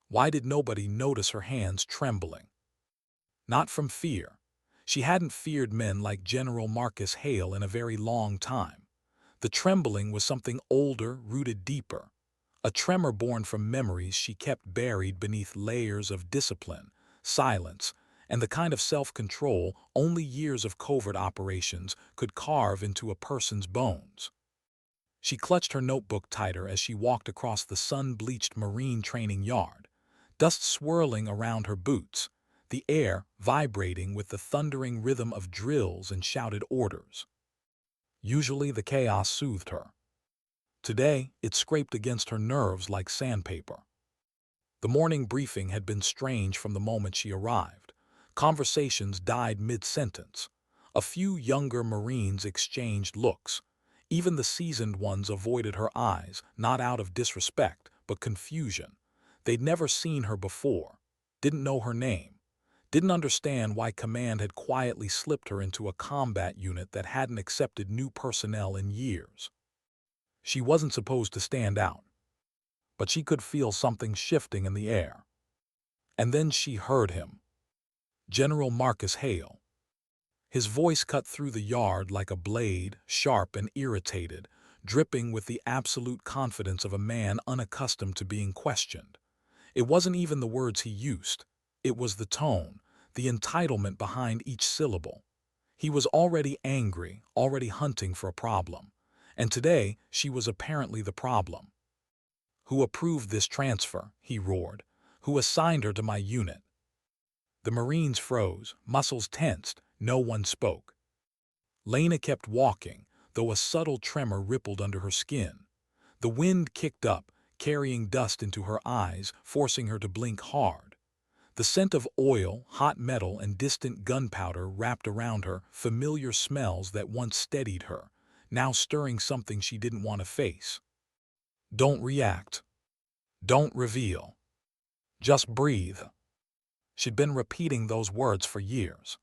Why did nobody notice her hands trembling? Not from fear. She hadn't feared men like General Marcus Hale in a very long time. The trembling was something older, rooted deeper. A tremor born from memories she kept buried beneath layers of discipline, silence, and the kind of self-control only years of covert operations could carve into a person's bones. She clutched her notebook tighter as she walked across the sun-bleached Marine training yard, dust swirling around her boots, the air vibrating with the thundering rhythm of drills and shouted orders. Usually the chaos soothed her. Today, it scraped against her nerves like sandpaper. The morning briefing had been strange from the moment she arrived. Conversations died mid-sentence. A few younger Marines exchanged looks. Even the seasoned ones avoided her eyes, not out of disrespect, but confusion. They'd never seen her before, didn't know her name, didn't understand why command had quietly slipped her into a combat unit that hadn't accepted new personnel in years. She wasn't supposed to stand out, but she could feel something shifting in the air. And then she heard him. General Marcus Hale. His voice cut through the yard like a blade, sharp and irritated, dripping with the absolute confidence of a man unaccustomed to being questioned. It wasn't even the words he used. It was the tone, the entitlement behind each syllable. He was already angry, already hunting for a problem. And today, she was apparently the problem. "Who approved this transfer?" he roared. "Who assigned her to my unit?" The Marines froze, muscles tensed, no one spoke. Lena kept walking, though a subtle tremor rippled under her skin. The wind kicked up, carrying dust into her eyes, forcing her to blink hard. The scent of oil, hot metal, and distant gunpowder wrapped around her, familiar smells that once steadied her, now stirring something she didn't want to face. "Don't react. Don't reveal. Just breathe." She'd been repeating those words for years.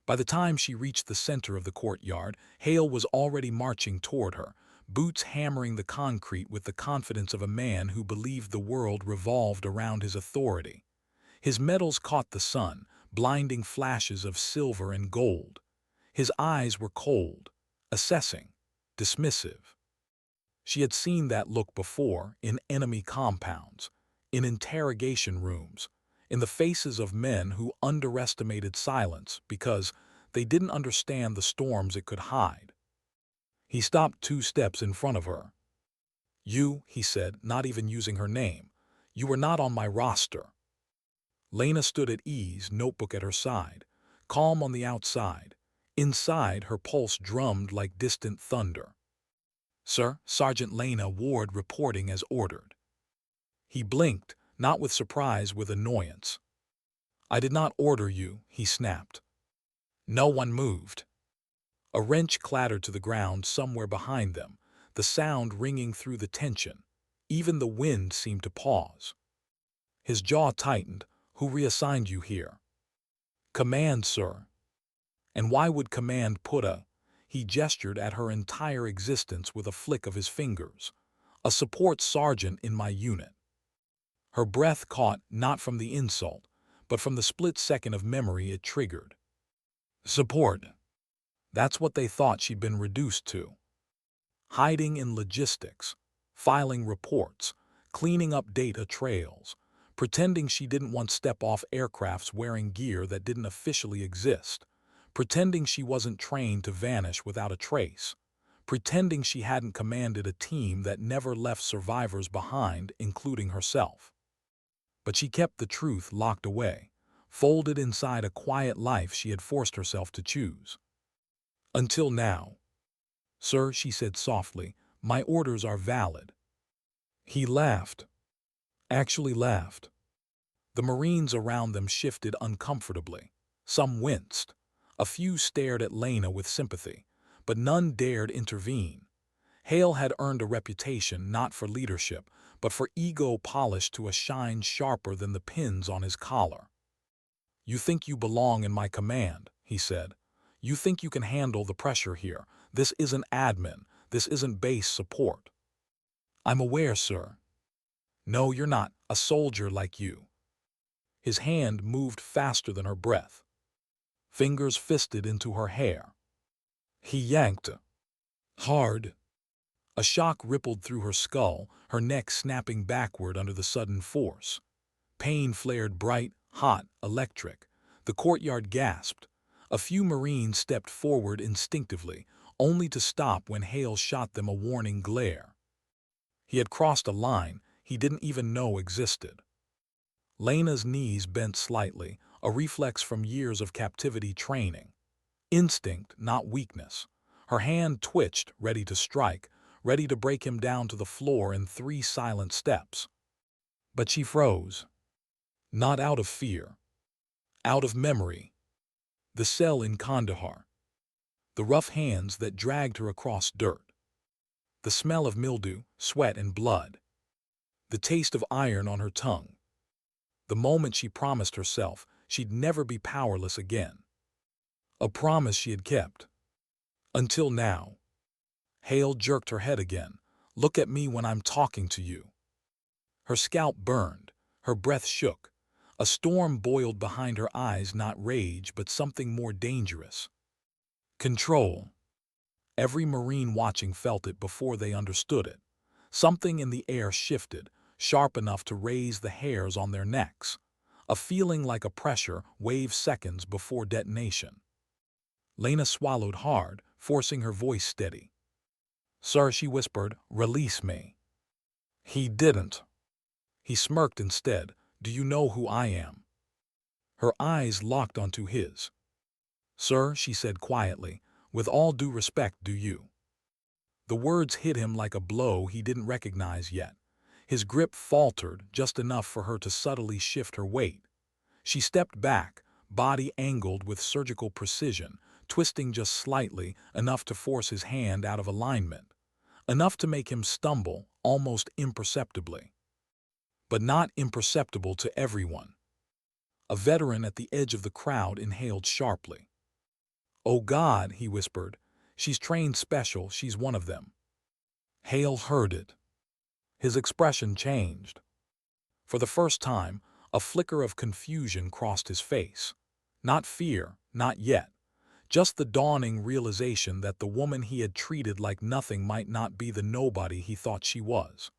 By the time she reached the center of the courtyard, Hale was already marching toward her, boots hammering the concrete with the confidence of a man who believed the world revolved around his authority. His medals caught the sun, blinding flashes of silver and gold. His eyes were cold, assessing, dismissive. She had seen that look before in enemy compounds, in interrogation rooms, in the faces of men who underestimated silence because they didn't understand the storms it could hide. He stopped 2 steps in front of her. "You," he said, not even using her name, "you were not on my roster." Lena stood at ease, notebook at her side, calm on the outside. Inside, her pulse drummed like distant thunder. "Sir, Sergeant Lena Ward reporting as ordered." He blinked, not with surprise, with annoyance. "I did not order you," he snapped. No one moved. A wrench clattered to the ground somewhere behind them, the sound ringing through the tension. Even the wind seemed to pause. His jaw tightened. "Who reassigned you here?" "Command, sir." "And why would command put a—" He gestured at her entire existence with a flick of his fingers. "A support sergeant in my unit." Her breath caught, not from the insult, but from the split second of memory it triggered. Support. That's what they thought she'd been reduced to. Hiding in logistics, filing reports, cleaning up data trails, pretending she didn't once step off aircrafts wearing gear that didn't officially exist, pretending she wasn't trained to vanish without a trace, pretending she hadn't commanded a team that never left survivors behind, including herself. But she kept the truth locked away, folded inside a quiet life she had forced herself to choose. Until now. "Sir," she said softly, "my orders are valid." He laughed. Actually laughed. The Marines around them shifted uncomfortably. Some winced. A few stared at Lena with sympathy, but none dared intervene. Hale had earned a reputation not for leadership, but for ego polished to a shine sharper than the pins on his collar. "You think you belong in my command," he said. "You think you can handle the pressure here. This isn't admin. This isn't base support." "I'm aware, sir." No, you're not. A soldier like you. His hand moved faster than her breath. Fingers fisted into her hair. He yanked hard. A shock rippled through her skull, her neck snapping backward under the sudden force. Pain flared bright, hot, electric. The courtyard gasped. A few Marines stepped forward instinctively, only to stop when Hale shot them a warning glare. He had crossed a line he didn't even know existed. Lena's knees bent slightly, a reflex from years of captivity training. Instinct, not weakness. Her hand twitched, ready to strike, ready to break him down to the floor in 3 silent steps. But she froze. Not out of fear. Out of memory. The cell in Kandahar. The rough hands that dragged her across dirt. The smell of mildew, sweat, and blood. The taste of iron on her tongue. The moment she promised herself she'd never be powerless again. A promise she had kept. Until now. Hale jerked her head again. Look at me when I'm talking to you. Her scalp burned. Her breath shook. A storm boiled behind her eyes, not rage, but something more dangerous. Control. Every Marine watching felt it before they understood it. Something in the air shifted, sharp enough to raise the hairs on their necks. A feeling like a pressure wave seconds before detonation. Lena swallowed hard, forcing her voice steady. "Sir," she whispered, "release me." He didn't. He smirked instead. "Do you know who I am?" Her eyes locked onto his. "Sir," she said quietly, "with all due respect, do you?" The words hit him like a blow he didn't recognize yet. His grip faltered just enough for her to subtly shift her weight. She stepped back, body angled with surgical precision, twisting just slightly, enough to force his hand out of alignment. Enough to make him stumble, almost imperceptibly. But not imperceptible to everyone. A veteran at the edge of the crowd inhaled sharply. "Oh God," he whispered. "She's trained special, she's one of them." Hale heard it. His expression changed. For the first time, a flicker of confusion crossed his face. Not fear, not yet. Just the dawning realization that the woman he had treated like nothing might not be the nobody he thought she was.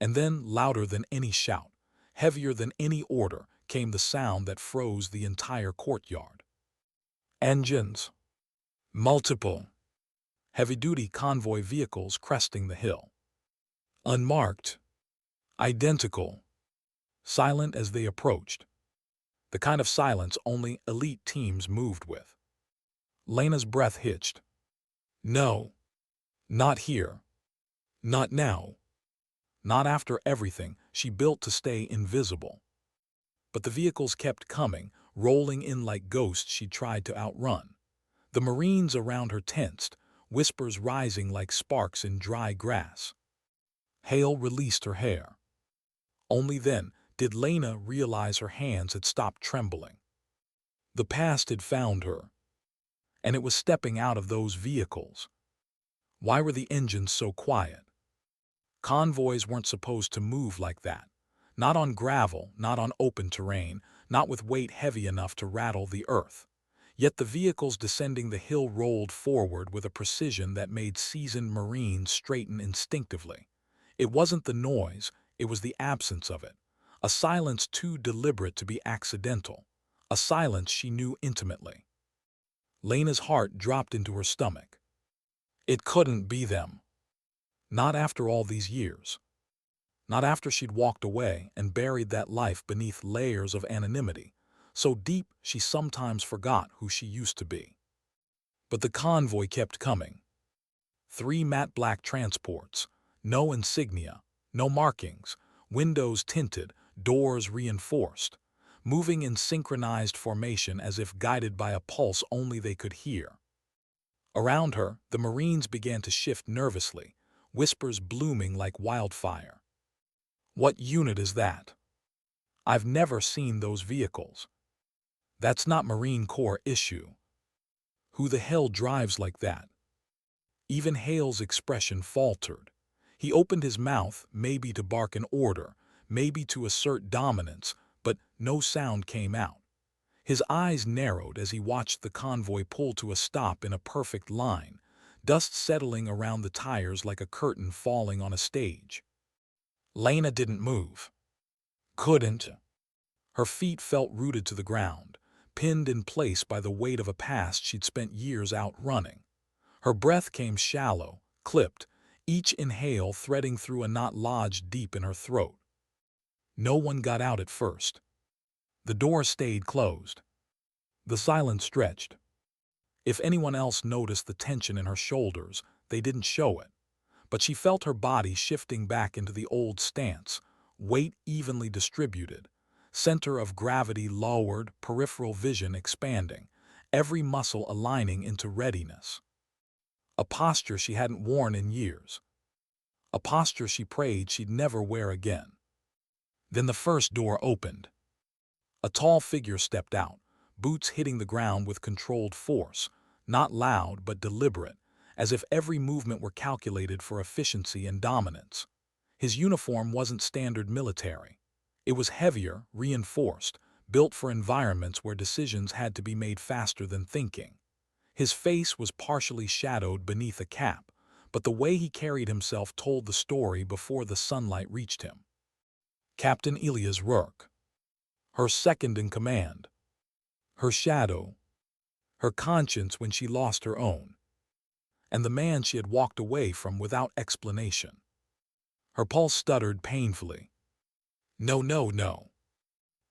And then, louder than any shout, heavier than any order, came the sound that froze the entire courtyard. Engines. Multiple. Heavy-duty convoy vehicles cresting the hill. Unmarked. Identical. Silent as they approached. The kind of silence only elite teams moved with. Lena's breath hitched. No. Not here. Not now. Not after everything she built to stay invisible. But the vehicles kept coming, rolling in like ghosts she tried to outrun. The Marines around her tensed, whispers rising like sparks in dry grass. Hale released her hair. Only then did Lena realize her hands had stopped trembling. The past had found her, and it was stepping out of those vehicles. Why were the engines so quiet? Convoys weren't supposed to move like that. Not on gravel, not on open terrain, not with weight heavy enough to rattle the earth. Yet the vehicles descending the hill rolled forward with a precision that made seasoned Marines straighten instinctively. It wasn't the noise, it was the absence of it. A silence too deliberate to be accidental. A silence she knew intimately. Lena's heart dropped into her stomach. It couldn't be them. Not after all these years. Not after she'd walked away and buried that life beneath layers of anonymity, so deep she sometimes forgot who she used to be. But the convoy kept coming. 3 matte black transports, no insignia, no markings, windows tinted, doors reinforced, moving in synchronized formation as if guided by a pulse only they could hear. Around her, the Marines began to shift nervously, whispers blooming like wildfire. "What unit is that? I've never seen those vehicles. That's not Marine Corps issue. Who the hell drives like that?" Even Hale's expression faltered. He opened his mouth, maybe to bark an order, maybe to assert dominance, but no sound came out. His eyes narrowed as he watched the convoy pull to a stop in a perfect line, dust settling around the tires like a curtain falling on a stage. Lena didn't move. Couldn't. Her feet felt rooted to the ground, pinned in place by the weight of a past she'd spent years out running. Her breath came shallow, clipped, each inhale threading through a knot lodged deep in her throat. No one got out at first. The door stayed closed. The silence stretched. If anyone else noticed the tension in her shoulders, they didn't show it. But she felt her body shifting back into the old stance, weight evenly distributed, center of gravity lowered, peripheral vision expanding, every muscle aligning into readiness. A posture she hadn't worn in years. A posture she prayed she'd never wear again. Then the first door opened. A tall figure stepped out, boots hitting the ground with controlled force, not loud but deliberate, as if every movement were calculated for efficiency and dominance. His uniform wasn't standard military. It was heavier, reinforced, built for environments where decisions had to be made faster than thinking. His face was partially shadowed beneath a cap, but the way he carried himself told the story before the sunlight reached him. Captain Elias Rourke. Her second in command. Her shadow. Her conscience when she lost her own. And the man she had walked away from without explanation. Her pulse stuttered painfully. No, no, no.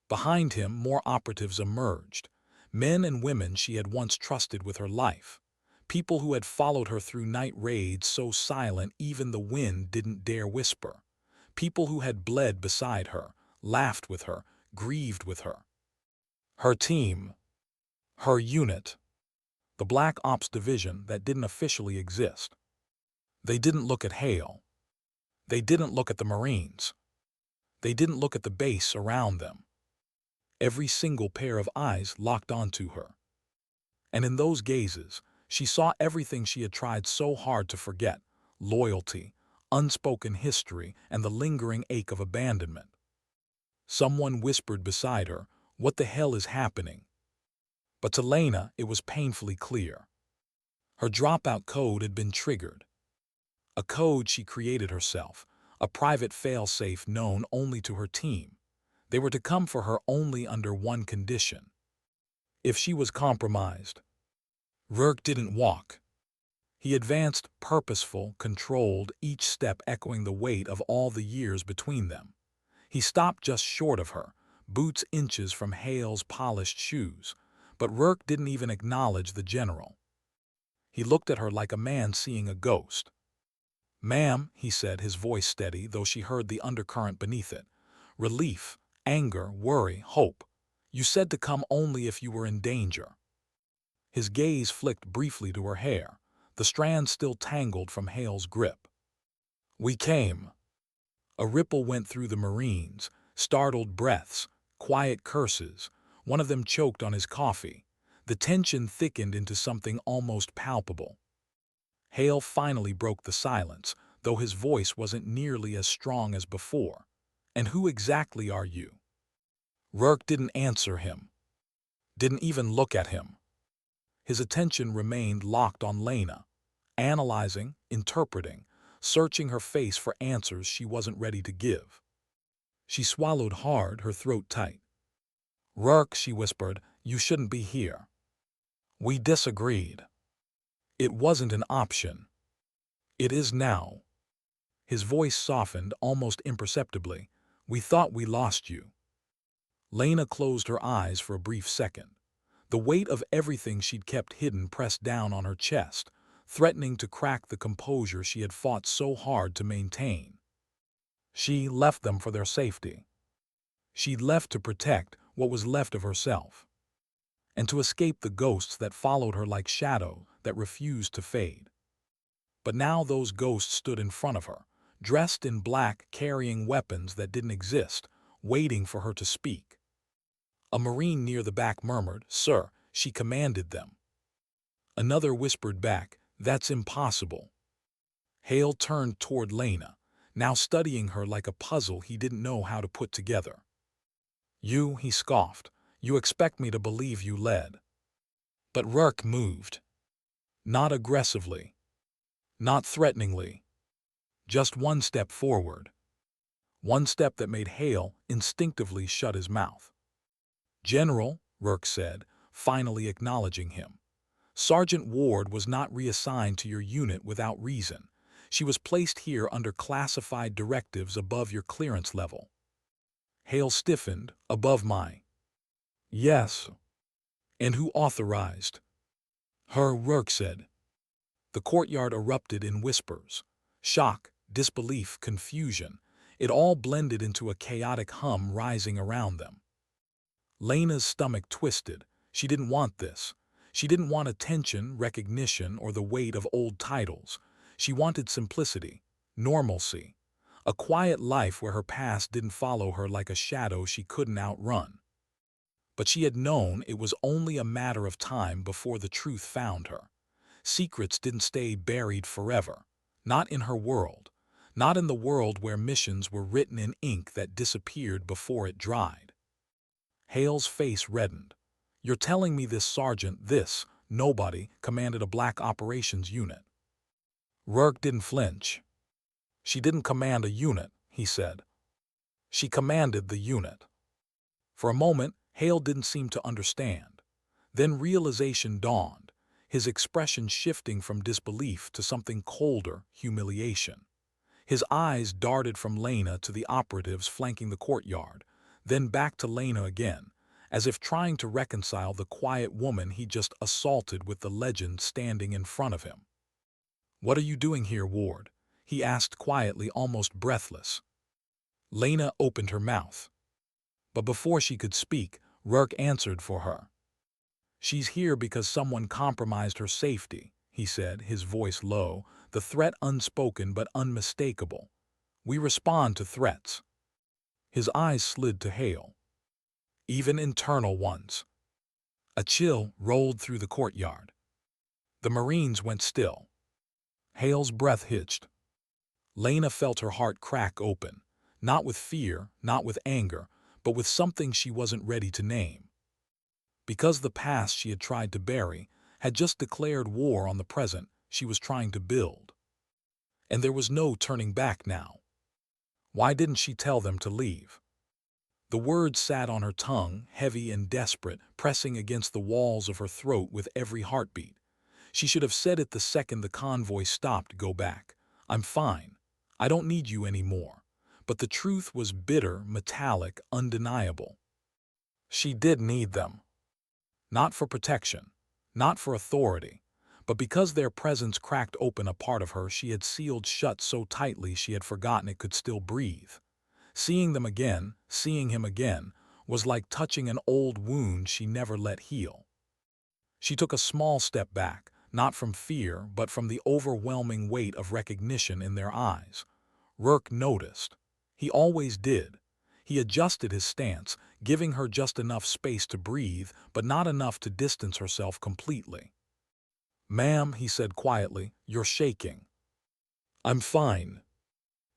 Behind him, more operatives emerged. Men and women she had once trusted with her life. People who had followed her through night raids so silent even the wind didn't dare whisper. People who had bled beside her, laughed with her, grieved with her. Her team. Her unit. The Black Ops division that didn't officially exist. They didn't look at Hale. They didn't look at the Marines. They didn't look at the base around them. Every single pair of eyes locked onto her. And in those gazes, she saw everything she had tried so hard to forget: loyalty, unspoken history, and the lingering ache of abandonment. Someone whispered beside her, "What the hell is happening?" But to Lena, it was painfully clear. Her dropout code had been triggered. A code she created herself, a private failsafe known only to her team. They were to come for her only under one condition: if she was compromised. Rourke didn't walk. He advanced, purposeful, controlled, each step echoing the weight of all the years between them. He stopped just short of her, boots inches from Hale's polished shoes, but Rourke didn't even acknowledge the general. He looked at her like a man seeing a ghost. "Ma'am," he said, his voice steady, though she heard the undercurrent beneath it. Relief, anger, worry, hope. "You said to come only if you were in danger." His gaze flicked briefly to her hair, the strands still tangled from Hale's grip. "We came." A ripple went through the Marines, startled breaths, quiet curses. One of them choked on his coffee. The tension thickened into something almost palpable. Hale finally broke the silence, though his voice wasn't nearly as strong as before. "And who exactly are you?" Rourke didn't answer him. Didn't even look at him. His attention remained locked on Lena, analyzing, interpreting, searching her face for answers she wasn't ready to give. She swallowed hard, her throat tight. "Rourke," she whispered, "you shouldn't be here." "We disagreed." "It wasn't an option." "It is now." His voice softened almost imperceptibly. "We thought we lost you." Lena closed her eyes for a brief second. The weight of everything she'd kept hidden pressed down on her chest, threatening to crack the composure she had fought so hard to maintain. She left them for their safety. She'd left to protect what was left of herself, and to escape the ghosts that followed her like shadows that refused to fade. But now those ghosts stood in front of her, dressed in black, carrying weapons that didn't exist, waiting for her to speak. A Marine near the back murmured, "Sir," she commanded them. Another whispered back, "That's impossible." Hale turned toward Lena, now studying her like a puzzle he didn't know how to put together. You, he scoffed, you expect me to believe you led. But Rourke moved. Not aggressively. Not threateningly. Just one step forward. One step that made Hale instinctively shut his mouth. General, Rourke said, finally acknowledging him. Sergeant Ward was not reassigned to your unit without reason. She was placed here under classified directives above your clearance level. Hale stiffened, above my. Yes. And who authorized? Her, Rourke said. The courtyard erupted in whispers. Shock, disbelief, confusion. It all blended into a chaotic hum rising around them. Lena's stomach twisted. She didn't want this. She didn't want attention, recognition, or the weight of old titles. She wanted simplicity, normalcy, a quiet life where her past didn't follow her like a shadow she couldn't outrun. But she had known it was only a matter of time before the truth found her. Secrets didn't stay buried forever. Not in her world. Not in the world where missions were written in ink that disappeared before it dried. Hale's face reddened. You're telling me this sergeant, this nobody, commanded a black operations unit? Rourke didn't flinch. She didn't command a unit, he said. She commanded the unit. For a moment, Hale didn't seem to understand. Then realization dawned, his expression shifting from disbelief to something colder, humiliation. His eyes darted from Lena to the operatives flanking the courtyard, then back to Lena again, as if trying to reconcile the quiet woman he just assaulted with the legend standing in front of him. What are you doing here, Ward? He asked quietly, almost breathless. Lena opened her mouth. But before she could speak, Rourke answered for her. She's here because someone compromised her safety, he said, his voice low, the threat unspoken but unmistakable. We respond to threats. His eyes slid to Hale. Even internal ones. A chill rolled through the courtyard. The Marines went still. Hale's breath hitched. Lena felt her heart crack open, not with fear, not with anger, but with something she wasn't ready to name. Because the past she had tried to bury had just declared war on the present she was trying to build. And there was no turning back now. Why didn't she tell them to leave? The words sat on her tongue, heavy and desperate, pressing against the walls of her throat with every heartbeat. She should have said it the second the convoy stopped. Go back. I'm fine. I don't need you anymore. But the truth was bitter, metallic, undeniable. She did need them. Not for protection, not for authority, but because their presence cracked open a part of her she had sealed shut so tightly she had forgotten it could still breathe. Seeing them again, seeing him again, was like touching an old wound she never let heal. She took a small step back, not from fear, but from the overwhelming weight of recognition in their eyes. Rourke noticed. He always did. He adjusted his stance, giving her just enough space to breathe, but not enough to distance herself completely. Ma'am, he said quietly, you're shaking. I'm fine.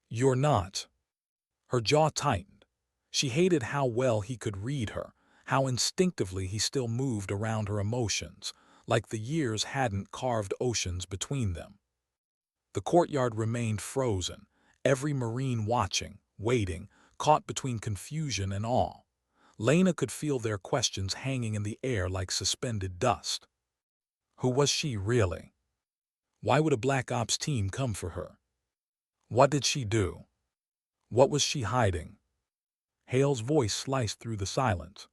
You're not. Her jaw tightened. She hated how well he could read her, how instinctively he still moved around her emotions, like the years hadn't carved oceans between them. The courtyard remained frozen, every Marine watching, waiting, caught between confusion and awe. Lena could feel their questions hanging in the air like suspended dust. Who was she really? Why would a Black Ops team come for her? What did she do? What was she hiding? Hale's voice sliced through the silence.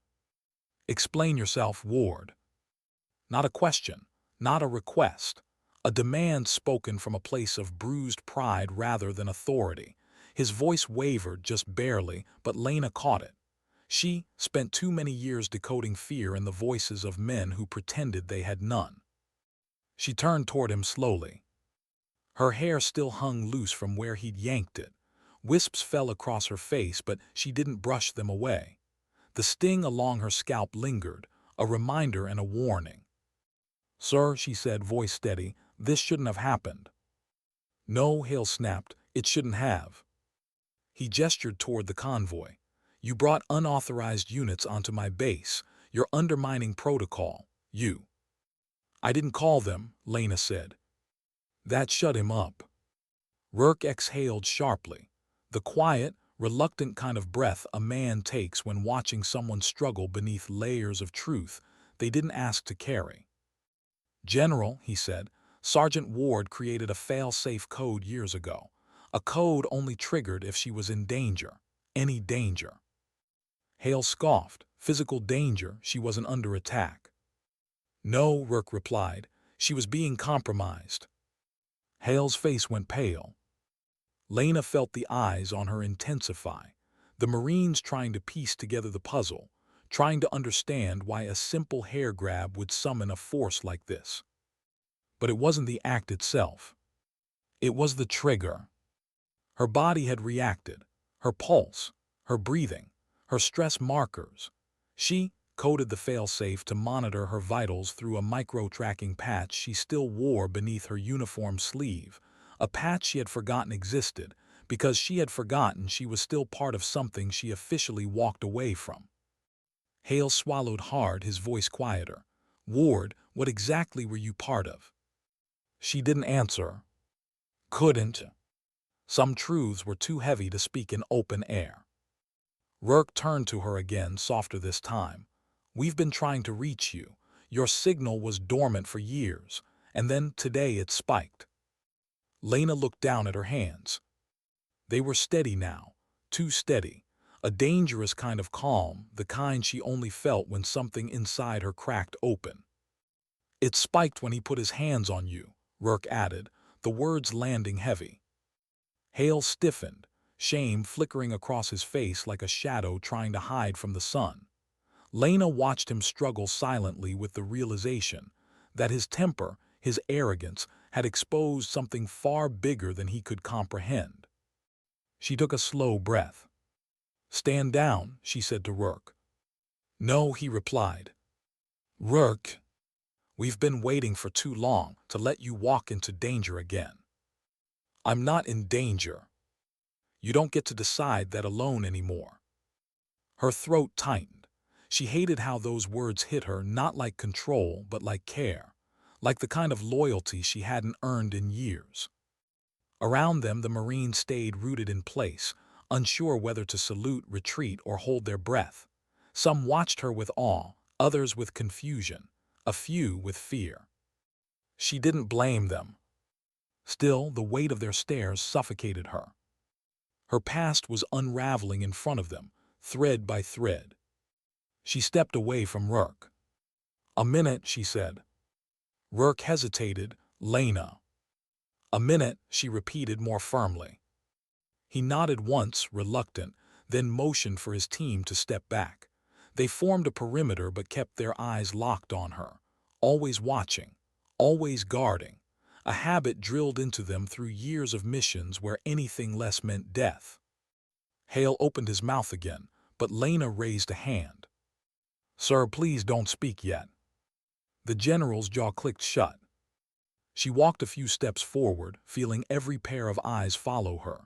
Explain yourself, Ward. Not a question, not a request. A demand spoken from a place of bruised pride rather than authority. His voice wavered just barely, but Lena caught it. She spent too many years decoding fear in the voices of men who pretended they had none. She turned toward him slowly. Her hair still hung loose from where he'd yanked it. Wisps fell across her face, but she didn't brush them away. The sting along her scalp lingered, a reminder and a warning. Sir, she said, voice steady, this shouldn't have happened. No, Hale snapped. It shouldn't have. He gestured toward the convoy. You brought unauthorized units onto my base. You're undermining protocol. You. I didn't call them, Lena said. That shut him up. Rourke exhaled sharply, the quiet, reluctant kind of breath a man takes when watching someone struggle beneath layers of truth they didn't ask to carry. General, he said, Sergeant Ward created a fail-safe code years ago. A code only triggered if she was in danger. Any danger. Hale scoffed. Physical danger, she wasn't under attack. No, Rourke replied. She was being compromised. Hale's face went pale. Lena felt the eyes on her intensify. The Marines trying to piece together the puzzle, trying to understand why a simple hair grab would summon a force like this. But it wasn't the act itself. It was the trigger. Her body had reacted. Her pulse, her breathing, her stress markers. She coded the failsafe to monitor her vitals through a micro-tracking patch she still wore beneath her uniform sleeve, a patch she had forgotten existed because she had forgotten she was still part of something she officially walked away from. Hale swallowed hard, his voice quieter. Ward, what exactly were you part of? She didn't answer. Couldn't. Some truths were too heavy to speak in open air. Rourke turned to her again, softer this time. We've been trying to reach you. Your signal was dormant for years, and then today it spiked. Lena looked down at her hands. They were steady now, too steady, a dangerous kind of calm, the kind she only felt when something inside her cracked open. It spiked when he put his hands on you, Rourke added, the words landing heavy. Hale stiffened, shame flickering across his face like a shadow trying to hide from the sun. Lena watched him struggle silently with the realization that his temper, his arrogance, had exposed something far bigger than he could comprehend. She took a slow breath. Stand down, she said to Rourke. No, he replied. Rourke, we've been waiting for too long to let you walk into danger again. I'm not in danger. You don't get to decide that alone anymore. Her throat tightened. She hated how those words hit her, not like control, but like care, like the kind of loyalty she hadn't earned in years. Around them, the Marines stayed rooted in place, unsure whether to salute, retreat, or hold their breath. Some watched her with awe, others with confusion, a few with fear. She didn't blame them. Still, the weight of their stares suffocated her. Her past was unraveling in front of them, thread by thread. She stepped away from Rourke. A minute, she said. Rourke hesitated. Lena. A minute, she repeated more firmly. He nodded once, reluctant, then motioned for his team to step back. They formed a perimeter but kept their eyes locked on her, always watching, always guarding, a habit drilled into them through years of missions where anything less meant death. Hale opened his mouth again, but Lena raised a hand. Sir, please don't speak yet. The general's jaw clicked shut. She walked a few steps forward, feeling every pair of eyes follow her.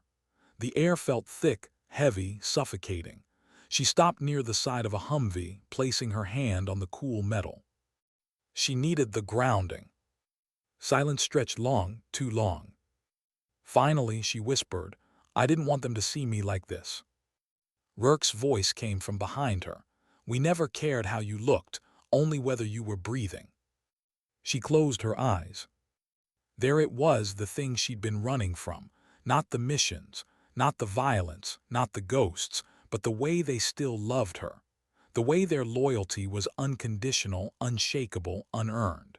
The air felt thick, heavy, suffocating. She stopped near the side of a Humvee, placing her hand on the cool metal. She needed the grounding. Silence stretched long, too long. Finally, she whispered, I didn't want them to see me like this. Rourke's voice came from behind her. We never cared how you looked, only whether you were breathing. She closed her eyes. There it was, the thing she'd been running from, not the missions, not the violence, not the ghosts, but the way they still loved her, the way their loyalty was unconditional, unshakable, unearned.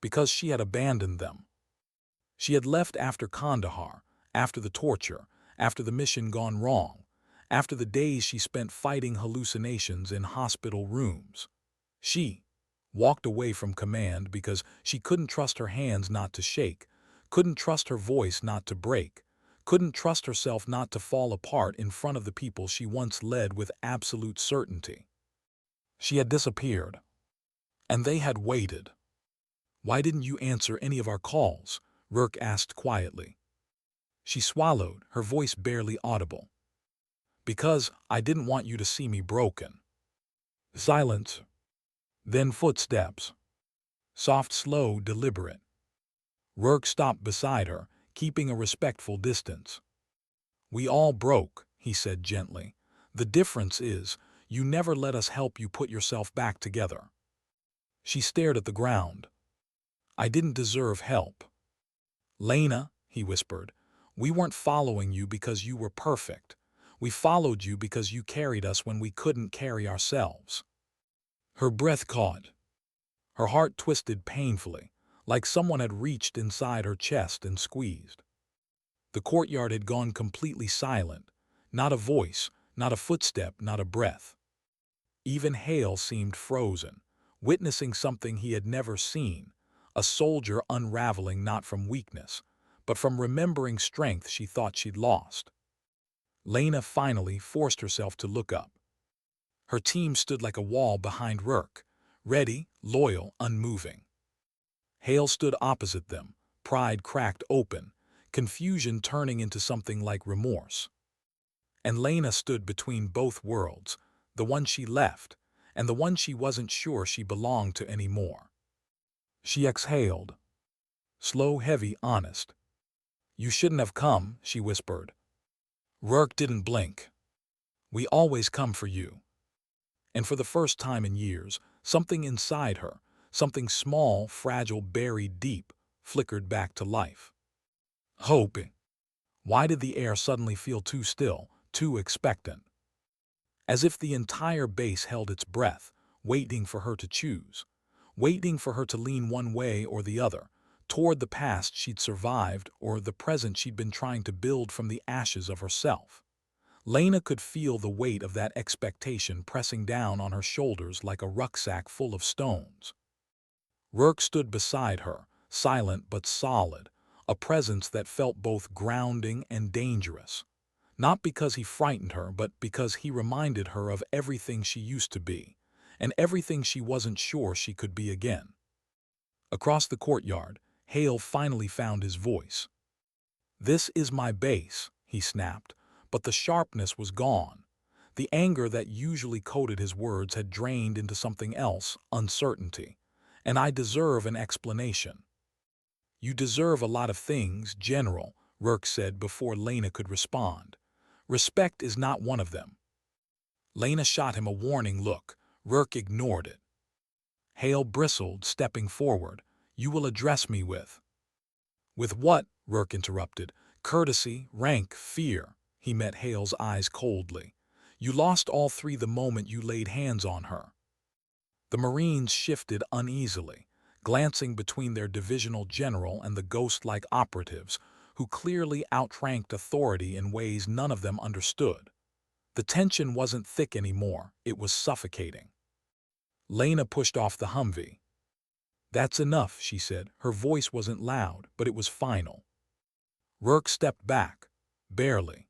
Because she had abandoned them. She had left after Kandahar, after the torture, after the mission gone wrong, after the days she spent fighting hallucinations in hospital rooms. She walked away from command because she couldn't trust her hands not to shake, couldn't trust her voice not to break, couldn't trust herself not to fall apart in front of the people she once led with absolute certainty. She had disappeared, and they had waited. Why didn't you answer any of our calls? Rourke asked quietly. She swallowed, her voice barely audible. Because I didn't want you to see me broken. Silence. Then footsteps. Soft, slow, deliberate. Rourke stopped beside her, keeping a respectful distance. We all broke, he said gently. The difference is, you never let us help you put yourself back together. She stared at the ground. I didn't deserve help. Lena, he whispered, we weren't following you because you were perfect. We followed you because you carried us when we couldn't carry ourselves. Her breath caught. Her heart twisted painfully, like someone had reached inside her chest and squeezed. The courtyard had gone completely silent. Not a voice, not a footstep, not a breath. Even Hale seemed frozen, witnessing something he had never seen, a soldier unraveling not from weakness, but from remembering strength she thought she'd lost. Lena finally forced herself to look up. Her team stood like a wall behind Rourke, ready, loyal, unmoving. Hale stood opposite them, pride cracked open, confusion turning into something like remorse. And Lena stood between both worlds, the one she left, and the one she wasn't sure she belonged to anymore. She exhaled. Slow, heavy, honest. You shouldn't have come, she whispered. Rourke didn't blink. We always come for you. And for the first time in years, something inside her, something small, fragile, buried deep, flickered back to life. Hope. Why did the air suddenly feel too still, too expectant? As if the entire base held its breath, waiting for her to choose, waiting for her to lean one way or the other, toward the past she'd survived or the present she'd been trying to build from the ashes of herself. Lena could feel the weight of that expectation pressing down on her shoulders like a rucksack full of stones. Rourke stood beside her, silent but solid, a presence that felt both grounding and dangerous. Not because he frightened her, but because he reminded her of everything she used to be, and everything she wasn't sure she could be again. Across the courtyard, Hale finally found his voice. This is my base, he snapped, but the sharpness was gone. The anger that usually coated his words had drained into something else, uncertainty. And I deserve an explanation. You deserve a lot of things, General, Rourke said before Lena could respond. Respect is not one of them. Lena shot him a warning look. Rourke ignored it. Hale bristled, stepping forward. You will address me with. With what? Rourke interrupted. Courtesy, rank, fear. He met Hale's eyes coldly. You lost all three the moment you laid hands on her. The Marines shifted uneasily, glancing between their divisional general and the ghost-like operatives, who clearly outranked authority in ways none of them understood. The tension wasn't thick anymore, it was suffocating. Lena pushed off the Humvee. That's enough, she said. Her voice wasn't loud, but it was final. Rourke stepped back, barely.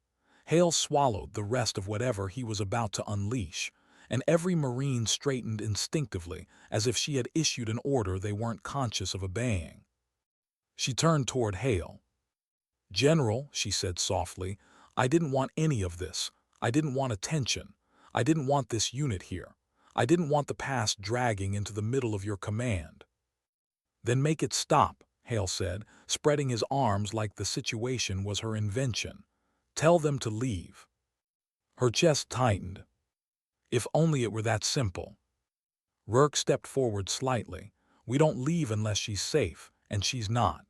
Hale swallowed the rest of whatever he was about to unleash, and every Marine straightened instinctively as if she had issued an order they weren't conscious of obeying. She turned toward Hale. General, she said softly, I didn't want any of this. I didn't want attention. I didn't want this unit here. I didn't want the past dragging into the middle of your command. Then make it stop, Hale said, spreading his arms like the situation was her invention. Tell them to leave. Her chest tightened. If only it were that simple. Rourke stepped forward slightly. We don't leave unless she's safe, and she's not.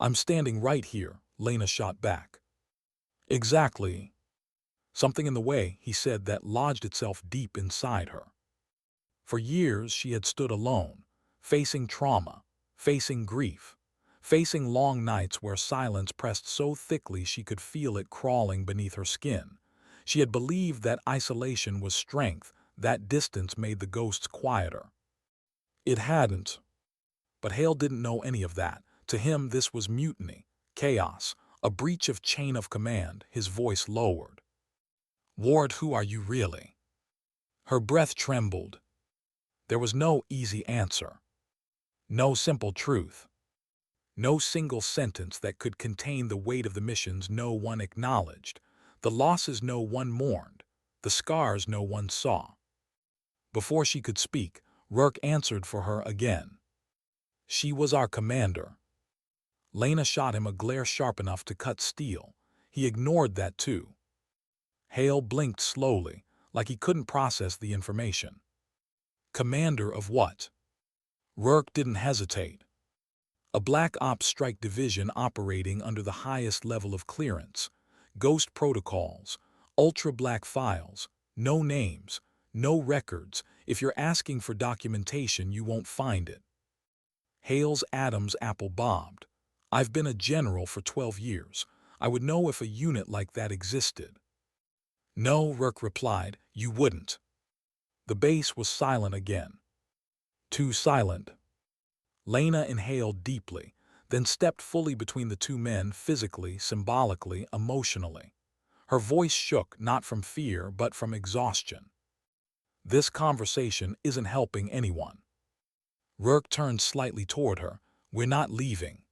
I'm standing right here, Lena shot back. Exactly. Something in the way, he said, that lodged itself deep inside her. For years she had stood alone, facing trauma, facing grief, facing long nights where silence pressed so thickly she could feel it crawling beneath her skin. She had believed that isolation was strength, that distance made the ghosts quieter. It hadn't. But Hale didn't know any of that. To him this was mutiny, chaos, a breach of chain of command. His voice lowered. Ward, who are you really? Her breath trembled. There was no easy answer. No simple truth. No single sentence that could contain the weight of the missions no one acknowledged, the losses no one mourned, the scars no one saw. Before she could speak, Rourke answered for her again. She was our commander. Lena shot him a glare sharp enough to cut steel. He ignored that too. Hale blinked slowly, like he couldn't process the information. Commander of what? Rourke didn't hesitate. A Black Ops Strike Division operating under the highest level of clearance. Ghost protocols, ultra-black files, no names, no records. If you're asking for documentation, you won't find it. Hale's Adam's apple bobbed. I've been a general for 12 years. I would know if a unit like that existed. No, Rourke replied, you wouldn't. The base was silent again. Too silent. Lena inhaled deeply, then stepped fully between the two men physically, symbolically, emotionally. Her voice shook not from fear but from exhaustion. This conversation isn't helping anyone. Rourke turned slightly toward her. We're not leaving.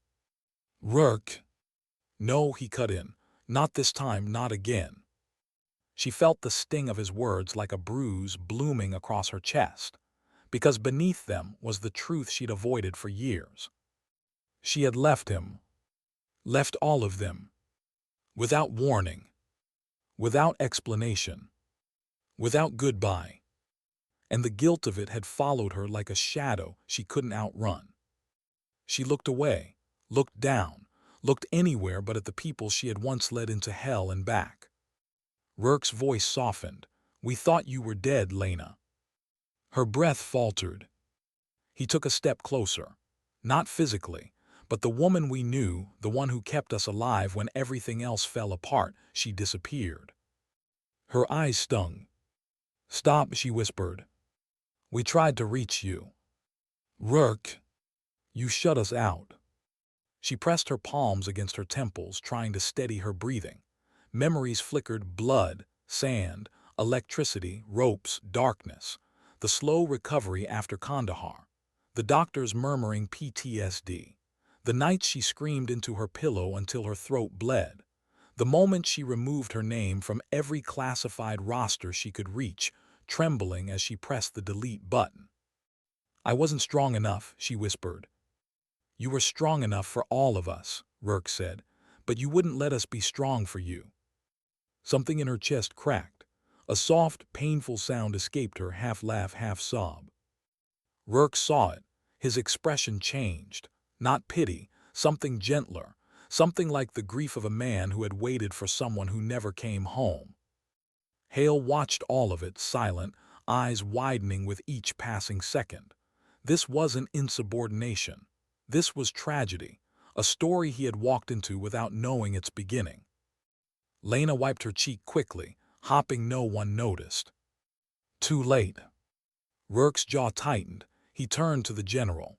Rourke. No, he cut in. Not this time, not again. She felt the sting of his words like a bruise blooming across her chest, because beneath them was the truth she'd avoided for years. She had left him. Left all of them. Without warning. Without explanation. Without goodbye. And the guilt of it had followed her like a shadow she couldn't outrun. She looked away, looked down, looked anywhere but at the people she had once led into hell and back. Rourke's voice softened. We thought you were dead, Lena. Her breath faltered. He took a step closer. Not physically, but the woman we knew, the one who kept us alive when everything else fell apart, she disappeared. Her eyes stung. Stop, she whispered. We tried to reach you. Rourke, you shut us out. She pressed her palms against her temples, trying to steady her breathing. Memories flickered: blood, sand, electricity, ropes, darkness. The slow recovery after Kandahar. The doctors murmuring PTSD. The nights she screamed into her pillow until her throat bled. The moment she removed her name from every classified roster she could reach, trembling as she pressed the delete button. I wasn't strong enough, she whispered. You were strong enough for all of us, Rourke said, but you wouldn't let us be strong for you. Something in her chest cracked. A soft, painful sound escaped her, half laugh, half sob. Rourke saw it. His expression changed. Not pity, something gentler, something like the grief of a man who had waited for someone who never came home. Hale watched all of it, silent, eyes widening with each passing second. This wasn't insubordination. This was tragedy, a story he had walked into without knowing its beginning. Lena wiped her cheek quickly, hopping no one noticed. Too late. Rourke's jaw tightened. He turned to the general.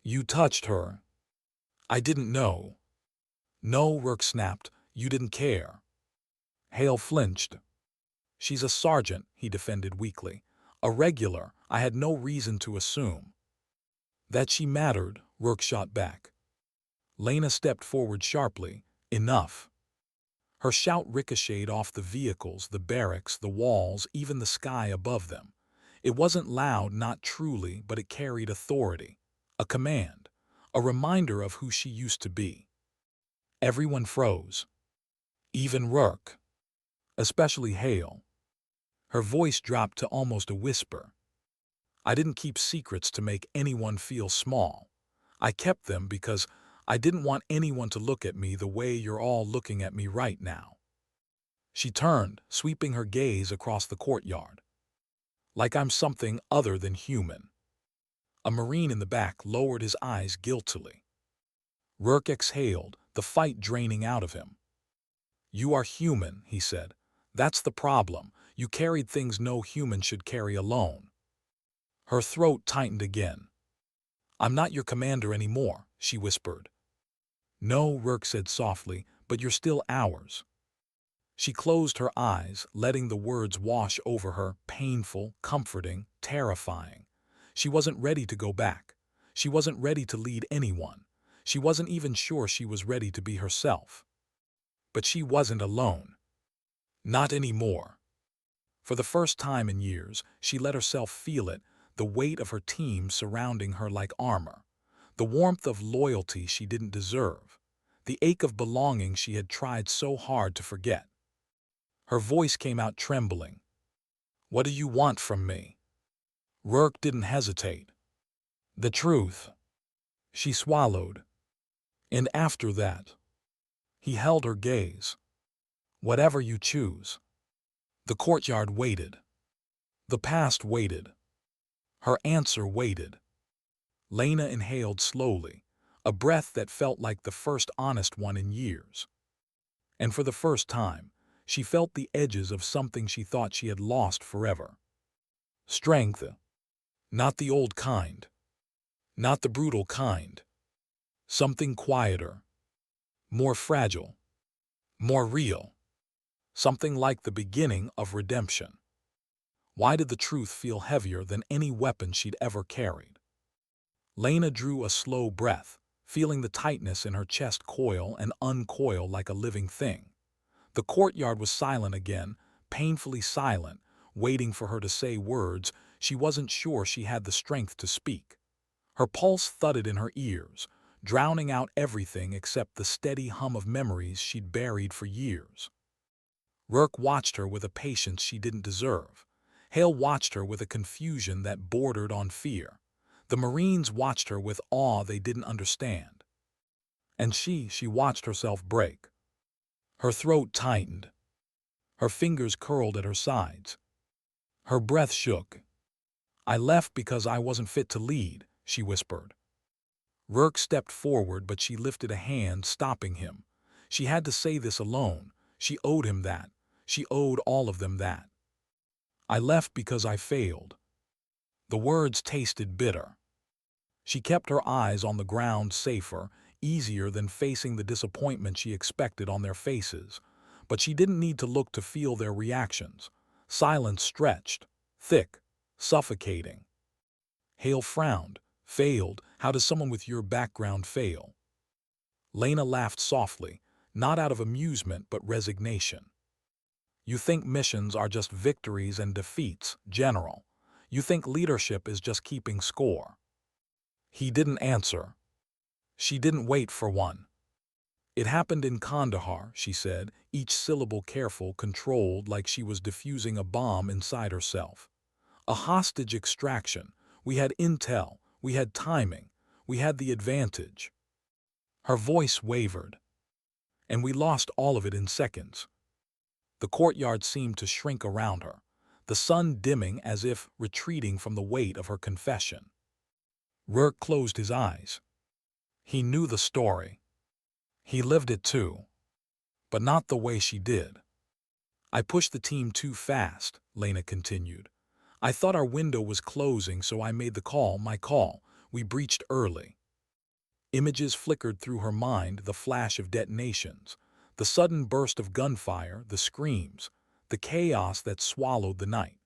You touched her. I didn't know. No, Rourke snapped. You didn't care. Hale flinched. She's a sergeant, he defended weakly. A regular. I had no reason to assume. That she mattered, Rourke shot back. Lena stepped forward sharply. Enough. Her shout ricocheted off the vehicles, the barracks, the walls, even the sky above them. It wasn't loud, not truly, but it carried authority. A command. A reminder of who she used to be. Everyone froze. Even Rourke. Especially Hale. Her voice dropped to almost a whisper. I didn't keep secrets to make anyone feel small. I kept them because I didn't want anyone to look at me the way you're all looking at me right now. She turned, sweeping her gaze across the courtyard. Like I'm something other than human. A Marine in the back lowered his eyes guiltily. Rourke exhaled, the fight draining out of him. You are human, he said. That's the problem. You carried things no human should carry alone. Her throat tightened again. I'm not your commander anymore, she whispered. No, Rourke said softly, but you're still ours. She closed her eyes, letting the words wash over her, painful, comforting, terrifying. She wasn't ready to go back. She wasn't ready to lead anyone. She wasn't even sure she was ready to be herself. But she wasn't alone. Not anymore. For the first time in years, she let herself feel it, the weight of her team surrounding her like armor, the warmth of loyalty she didn't deserve, the ache of belonging she had tried so hard to forget. Her voice came out trembling. "What do you want from me?" Rourke didn't hesitate. "The truth." She swallowed. "And after that?" He held her gaze. "Whatever you choose." The courtyard waited. The past waited. Her answer waited. Lena inhaled slowly, a breath that felt like the first honest one in years. And for the first time, she felt the edges of something she thought she had lost forever. Strength. Not the old kind. Not the brutal kind. Something quieter. More fragile. More real. Something like the beginning of redemption. Why did the truth feel heavier than any weapon she'd ever carried? Lena drew a slow breath, feeling the tightness in her chest coil and uncoil like a living thing. The courtyard was silent again, painfully silent, waiting for her to say words she wasn't sure she had the strength to speak. Her pulse thudded in her ears, drowning out everything except the steady hum of memories she'd buried for years. Rourke watched her with a patience she didn't deserve. Hale watched her with a confusion that bordered on fear. The Marines watched her with awe they didn't understand. And she watched herself break. Her throat tightened. Her fingers curled at her sides. Her breath shook. "I left because I wasn't fit to lead," she whispered. Rourke stepped forward, but she lifted a hand, stopping him. She had to say this alone. She owed him that. She owed all of them that. "I left because I failed." The words tasted bitter. She kept her eyes on the ground, safer, easier than facing the disappointment she expected on their faces. But she didn't need to look to feel their reactions. Silence stretched, thick, suffocating. Hale frowned. "Failed? How does someone with your background fail?" Lena laughed softly, not out of amusement but resignation. "You think missions are just victories and defeats, General. You think leadership is just keeping score." He didn't answer. She didn't wait for one. "It happened in Kandahar," she said, each syllable careful, controlled, like she was diffusing a bomb inside herself. "A hostage extraction. We had intel. We had timing. We had the advantage." Her voice wavered. "And we lost all of it in seconds." The courtyard seemed to shrink around her, the sun dimming as if retreating from the weight of her confession. Rourke closed his eyes. He knew the story. He lived it too. But not the way she did. "I pushed the team too fast," Lena continued. "I thought our window was closing, so I made the call, my call. We breached early." Images flickered through her mind, the flash of detonations, the sudden burst of gunfire, the screams, the chaos that swallowed the night.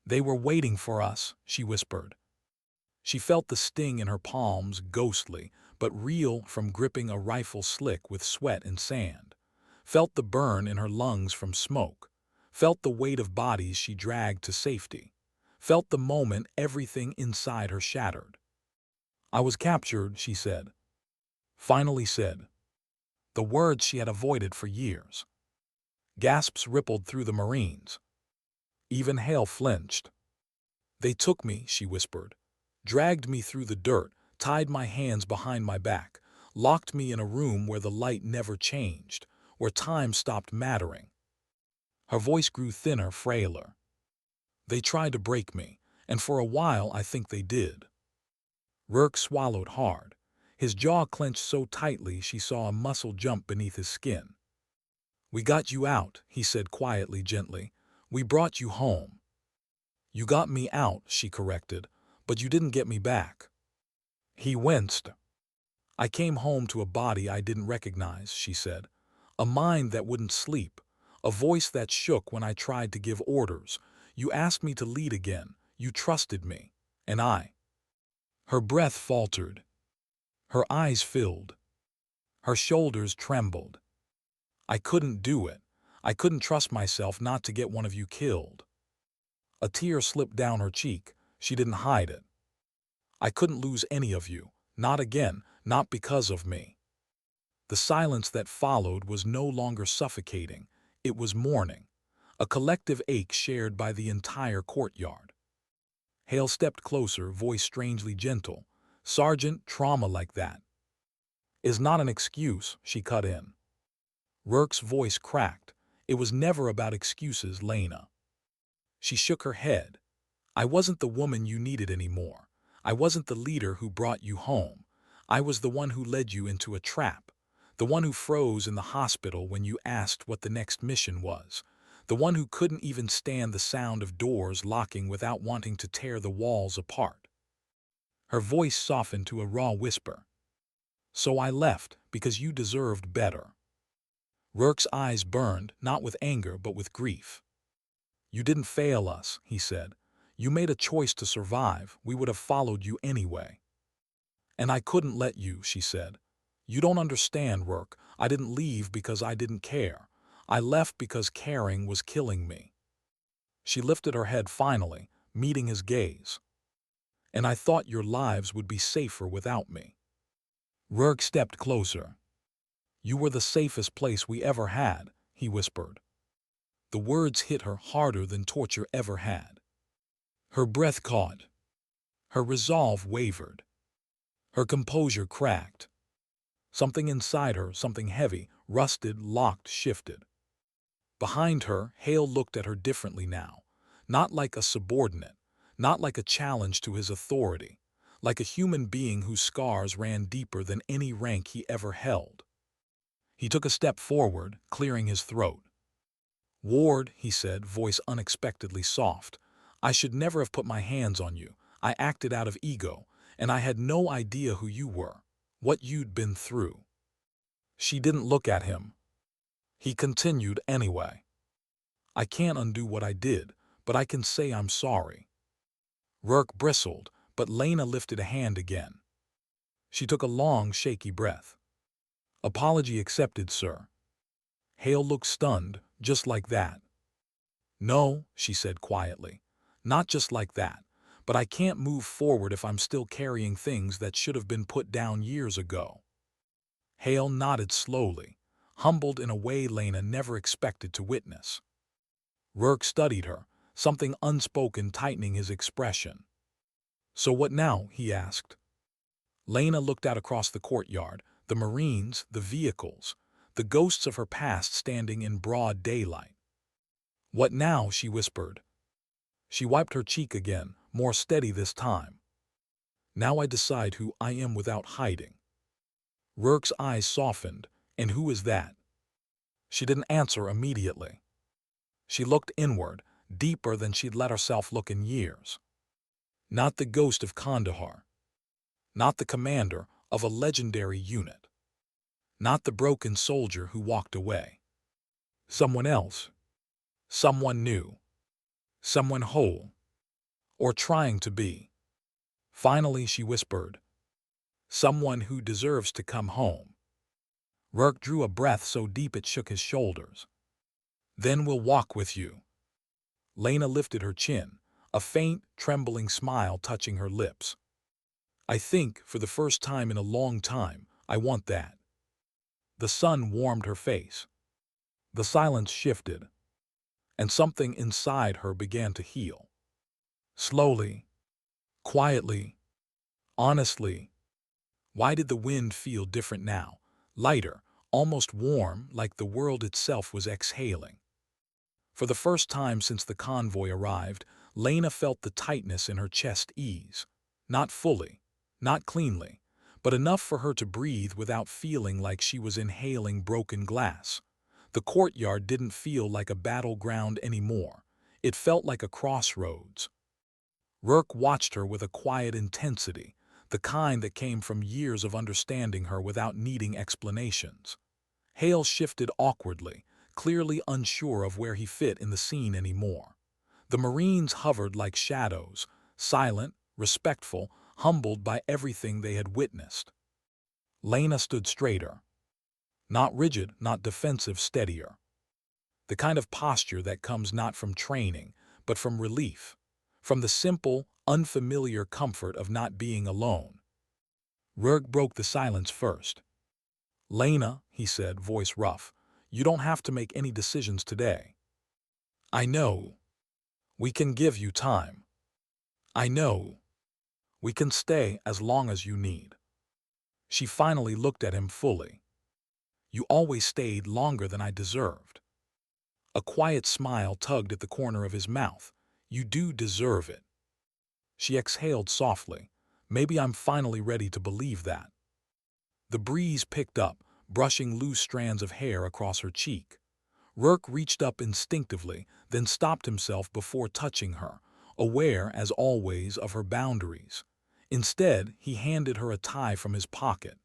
"They were waiting for us," she whispered. She felt the sting in her palms, ghostly, but real from gripping a rifle slick with sweat and sand. Felt the burn in her lungs from smoke. Felt the weight of bodies she dragged to safety. Felt the moment everything inside her shattered. "I was captured," she said. Finally said. The words she had avoided for years. Gasps rippled through the Marines. Even Hale flinched. "They took me," she whispered. "Dragged me through the dirt, tied my hands behind my back, locked me in a room where the light never changed, where time stopped mattering." Her voice grew thinner, frailer. "They tried to break me, and for a while I think they did." Rourke swallowed hard. His jaw clenched so tightly she saw a muscle jump beneath his skin. "We got you out," he said quietly, gently. "We brought you home." "You got me out," she corrected, "but you didn't get me back." He winced. "I came home to a body I didn't recognize," she said. "A mind that wouldn't sleep. A voice that shook when I tried to give orders. You asked me to lead again. You trusted me. And I—" Her breath faltered. Her eyes filled. Her shoulders trembled. I couldn't do it. I couldn't trust myself not to get one of you killed. A tear slipped down her cheek. She didn't hide it. I couldn't lose any of you. Not again. Not because of me. The silence that followed was no longer suffocating. It was mourning. A collective ache shared by the entire courtyard. Hale stepped closer, voice strangely gentle. Sergeant, trauma like that is not an excuse, she cut in. Rourke's voice cracked. It was never about excuses, Lena. She shook her head. I wasn't the woman you needed anymore. I wasn't the leader who brought you home. I was the one who led you into a trap. The one who froze in the hospital when you asked what the next mission was. The one who couldn't even stand the sound of doors locking without wanting to tear the walls apart. Her voice softened to a raw whisper. So I left because you deserved better. Rourke's eyes burned, not with anger but with grief. You didn't fail us, he said. You made a choice to survive. We would have followed you anyway. And I couldn't let you, she said. You don't understand, Rourke. I didn't leave because I didn't care. I left because caring was killing me. She lifted her head finally, meeting his gaze. And I thought your lives would be safer without me. Rourke stepped closer. You were the safest place we ever had, he whispered. The words hit her harder than torture ever had. Her breath caught. Her resolve wavered. Her composure cracked. Something inside her, something heavy, rusted, locked, shifted. Behind her, Hale looked at her differently now. Not like a subordinate, not like a challenge to his authority, like a human being whose scars ran deeper than any rank he ever held. He took a step forward, clearing his throat. Ward, he said, voice unexpectedly soft, I should never have put my hands on you. I acted out of ego, and I had no idea who you were, what you'd been through. She didn't look at him. He continued anyway. I can't undo what I did, but I can say I'm sorry. Rourke bristled, but Lena lifted a hand again. She took a long, shaky breath. Apology accepted, sir. Hale looked stunned, just like that. No, she said quietly, not just like that, but I can't move forward if I'm still carrying things that should have been put down years ago. Hale nodded slowly, humbled in a way Lena never expected to witness. Rourke studied her, something unspoken tightening his expression. So what now? He asked. Lena looked out across the courtyard, the Marines, the vehicles, the ghosts of her past standing in broad daylight. What now? She whispered. She wiped her cheek again, more steady this time. Now I decide who I am without hiding. Rourke's eyes softened. And who is that? She didn't answer immediately. She looked inward, deeper than she'd let herself look in years. Not the ghost of Kandahar. Not the commander of a legendary unit. Not the broken soldier who walked away. Someone else. Someone new. Someone whole. Or trying to be. Finally, she whispered. Someone who deserves to come home. Rourke drew a breath so deep it shook his shoulders. Then we'll walk with you. Lena lifted her chin, a faint, trembling smile touching her lips. I think, for the first time in a long time, I want that. The sun warmed her face. The silence shifted, and something inside her began to heal. Slowly, quietly, honestly. Why did the wind feel different now? Lighter, almost warm, like the world itself was exhaling. For the first time since the convoy arrived, Lena felt the tightness in her chest ease. Not fully, not cleanly, but enough for her to breathe without feeling like she was inhaling broken glass. The courtyard didn't feel like a battleground anymore. It felt like a crossroads. Rourke watched her with a quiet intensity, the kind that came from years of understanding her without needing explanations. Hale shifted awkwardly, clearly unsure of where he fit in the scene anymore. The Marines hovered like shadows, silent, respectful, humbled by everything they had witnessed. Lena stood straighter. Not rigid, not defensive, steadier. The kind of posture that comes not from training, but from relief. From the simple, unfamiliar comfort of not being alone. Rurk broke the silence first. "Lena," he said, voice rough, "you don't have to make any decisions today. I know. We can give you time. I know. We can stay as long as you need." She finally looked at him fully. "You always stayed longer than I deserved." A quiet smile tugged at the corner of his mouth. "You do deserve it." She exhaled softly. "Maybe I'm finally ready to believe that." The breeze picked up, brushing loose strands of hair across her cheek. Rurk reached up instinctively, then stopped himself before touching her, aware, as always, of her boundaries. Instead, he handed her a tie from his pocket.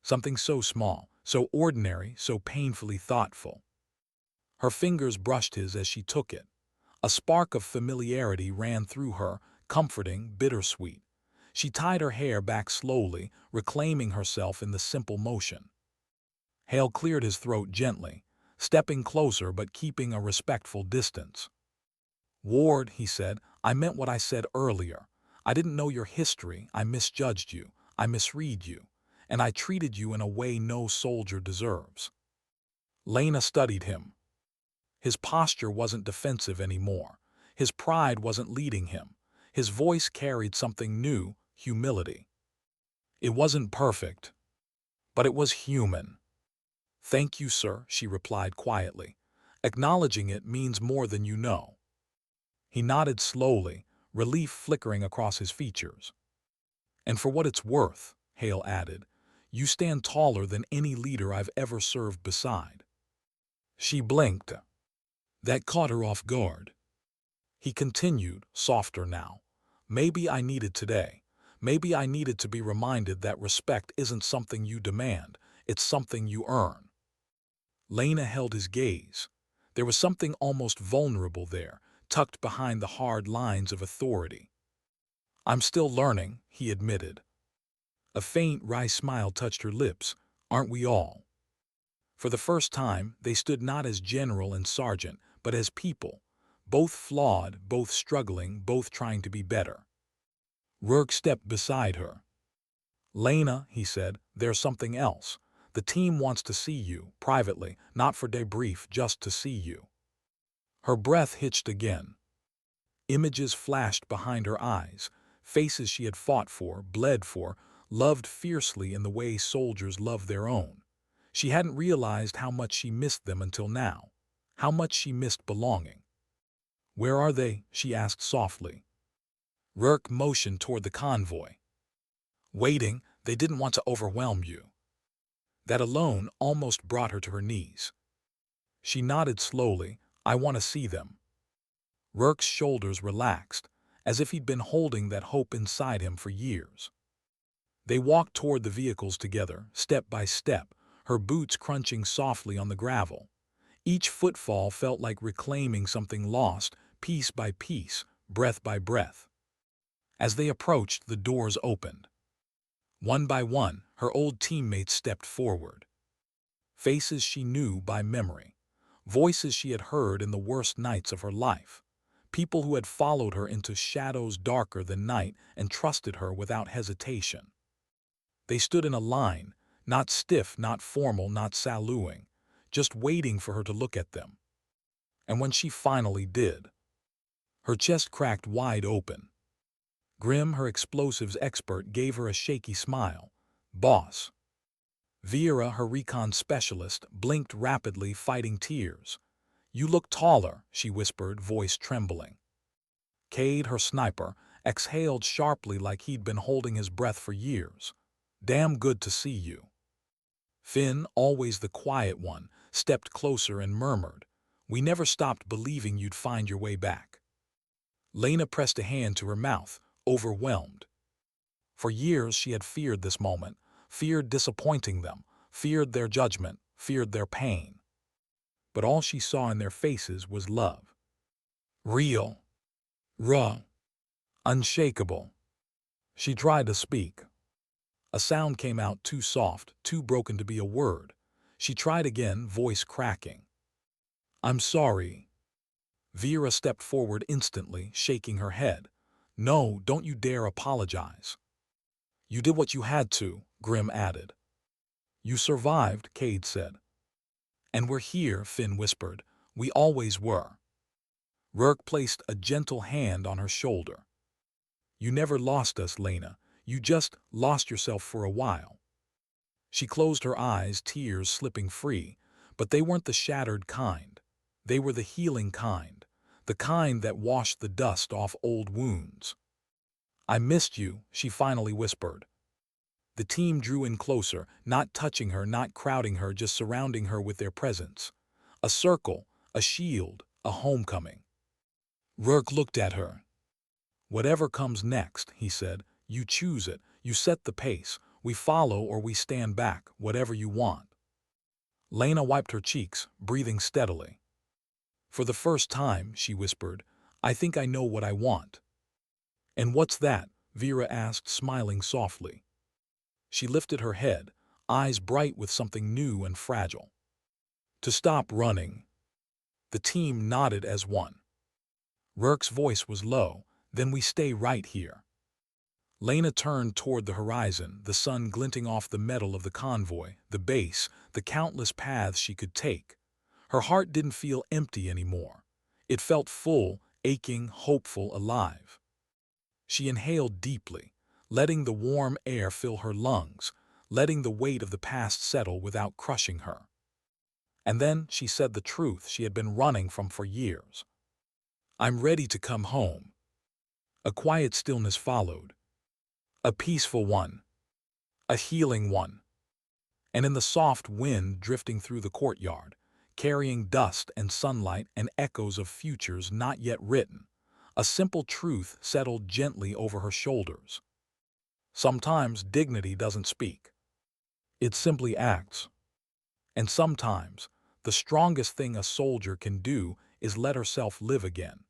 Something so small, so ordinary, so painfully thoughtful. Her fingers brushed his as she took it. A spark of familiarity ran through her, comforting, bittersweet. She tied her hair back slowly, reclaiming herself in the simple motion. Hale cleared his throat gently, stepping closer but keeping a respectful distance. "Ward," he said, "I meant what I said earlier. I didn't know your history, I misjudged you, I misread you, and I treated you in a way no soldier deserves." Lena studied him. His posture wasn't defensive anymore. His pride wasn't leading him. His voice carried something new, humility. It wasn't perfect, but it was human. "Thank you, sir," she replied quietly. "Acknowledging it means more than you know." He nodded slowly, relief flickering across his features. "And for what it's worth," Hale added, "you stand taller than any leader I've ever served beside." She blinked. That caught her off guard. He continued, softer now. "Maybe I needed today. Maybe I needed to be reminded that respect isn't something you demand, it's something you earn." Lena held his gaze. There was something almost vulnerable there, tucked behind the hard lines of authority. "I'm still learning," he admitted. A faint, wry smile touched her lips. "Aren't we all?" For the first time, they stood not as general and sergeant, but as people, both flawed, both struggling, both trying to be better. Rourke stepped beside her. "Lena," he said, "there's something else. The team wants to see you, privately, not for debrief, just to see you." Her breath hitched again. Images flashed behind her eyes, faces she had fought for, bled for, loved fiercely in the way soldiers love their own. She hadn't realized how much she missed them until now, how much she missed belonging. "Where are they?" she asked softly. Rourke motioned toward the convoy. "Waiting, they didn't want to overwhelm you." That alone almost brought her to her knees. She nodded slowly. "I want to see them." Rourke's shoulders relaxed, as if he'd been holding that hope inside him for years. They walked toward the vehicles together, step by step, her boots crunching softly on the gravel. Each footfall felt like reclaiming something lost, piece by piece, breath by breath. As they approached, the doors opened. One by one, her old teammates stepped forward. Faces she knew by memory. Voices she had heard in the worst nights of her life. People who had followed her into shadows darker than night and trusted her without hesitation. They stood in a line, not stiff, not formal, not saluting, just waiting for her to look at them. And when she finally did, her chest cracked wide open. Grim, her explosives expert, gave her a shaky smile. "Boss." Vera, her recon specialist, blinked rapidly, fighting tears. "You look taller," she whispered, voice trembling. Cade, her sniper, exhaled sharply like he'd been holding his breath for years. "Damn good to see you." Finn, always the quiet one, stepped closer and murmured, "We never stopped believing you'd find your way back." Lena pressed a hand to her mouth, overwhelmed. For years she had feared this moment, feared disappointing them, feared their judgment, feared their pain. But all she saw in their faces was love. Real. Raw. Unshakable. She tried to speak. A sound came out too soft, too broken to be a word. She tried again, voice cracking. "I'm sorry." Vera stepped forward instantly, shaking her head. "No, don't you dare apologize." "You did what you had to," Grim added. "You survived," Cade said. "And we're here," Finn whispered. "We always were." Rourke placed a gentle hand on her shoulder. "You never lost us, Lena. You just lost yourself for a while." She closed her eyes, tears slipping free, but they weren't the shattered kind. They were the healing kind, the kind that washed the dust off old wounds. "I missed you," she finally whispered. The team drew in closer, not touching her, not crowding her, just surrounding her with their presence. A circle, a shield, a homecoming. Rourke looked at her. "Whatever comes next," he said, "you choose it. You set the pace. We follow or we stand back, whatever you want." Lena wiped her cheeks, breathing steadily. "For the first time," she whispered, "I think I know what I want." "And what's that?" Vera asked, smiling softly. She lifted her head, eyes bright with something new and fragile. "To stop running." The team nodded as one. Rourke's voice was low. "Then we stay right here." Lena turned toward the horizon, the sun glinting off the metal of the convoy, the base, the countless paths she could take. Her heart didn't feel empty anymore. It felt full, aching, hopeful, alive. She inhaled deeply, letting the warm air fill her lungs, letting the weight of the past settle without crushing her. And then she said the truth she had been running from for years. "I'm ready to come home." A quiet stillness followed. A peaceful one. A healing one. And in the soft wind drifting through the courtyard, carrying dust and sunlight and echoes of futures not yet written, a simple truth settled gently over her shoulders. Sometimes dignity doesn't speak. It simply acts. And sometimes the strongest thing a soldier can do is let herself live again.